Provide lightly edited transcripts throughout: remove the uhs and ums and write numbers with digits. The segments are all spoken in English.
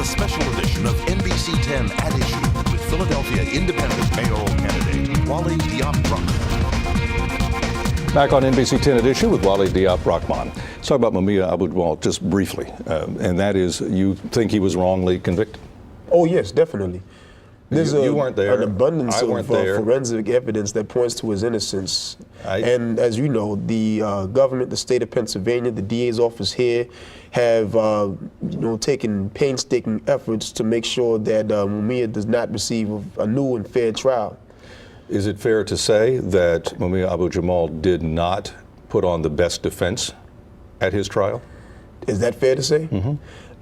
a special edition of NBC 10 at Issue with Philadelphia independent mayoral candidate Wali Diop. Back on NBC 10 at Issue with Wali Diop Rahman. Let's talk about Mumia Abu-Jamal just briefly, and that is, you think he was wrongly convicted? Oh yes, definitely. There's you weren't there. An abundance of there. forensic evidence that points to his innocence. And as you know, the government, the state of Pennsylvania, the DA's office here have taken painstaking efforts to make sure that Mumia does not receive a new and fair trial. Is it fair to say that Mumia Abu-Jamal did not put on the best defense at his trial? Is that fair to say? Mm-hmm.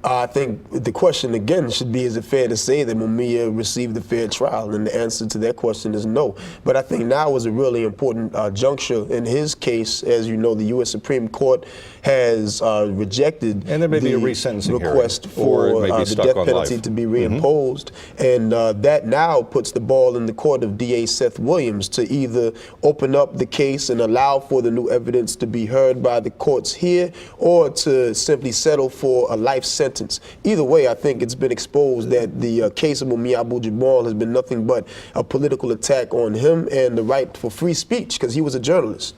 I think the question again should be, is it fair to say that Mumia received a fair trial? And the answer to that question is no. But I think now is a really important juncture in his case. As you know, the U.S. Supreme Court has rejected and there may be a resentencing request for the death penalty to be reimposed. Mm-hmm. And that now puts the ball in the court of DA Seth Williams to either open up the case and allow for the new evidence to be heard by the courts here, or to simply settle for a life sentence. Either way, I think it's been exposed that the case of Mumia Abu-Jamal has been nothing but a political attack on him and the right for free speech, because he was a journalist.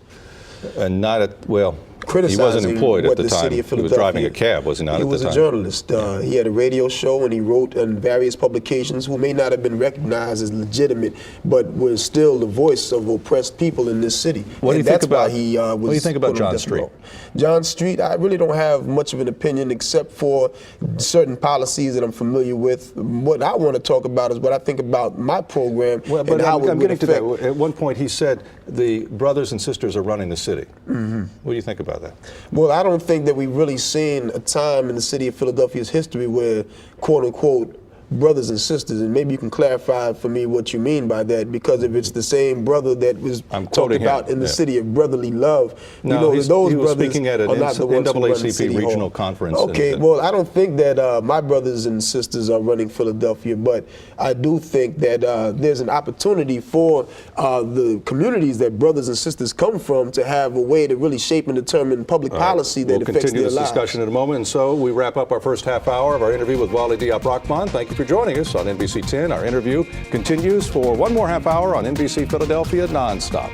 And not at, well, criticizing he wasn't employed at the time. City of he was driving a cab, was he not, at the time? He was a journalist. He had a radio show and he wrote in various publications who may not have been recognized as legitimate, but was still the voice of oppressed people in this city. What do you think about, what do you think about John Street? John Street, I really don't have much of an opinion except for certain policies that I'm familiar with. What I want to talk about is what I think about my program. Well, but I'm getting to that. At one point he said the brothers and sisters are running the city. Mm-hmm. What do you think about that? Well, I don't think that we've really seen a time in the city of Philadelphia's history where, quote unquote, brothers and sisters, and maybe you can clarify for me what you mean by that, because if it's the same brother that was talked about in the city of brotherly love, no, those brothers was speaking at an are not the ones who run the NAACP city regional hall. conference. Okay, well, I don't think that my brothers and sisters are running Philadelphia, but I do think that there's an opportunity for the communities that brothers and sisters come from to have a way to really shape and determine public policy that affects their lives. We'll continue this discussion in a moment, and so we wrap up our first half hour of our interview with Wali Diop Rahman. Thank you for joining us on NBC 10. Our interview continues for one more half hour on NBC Philadelphia nonstop.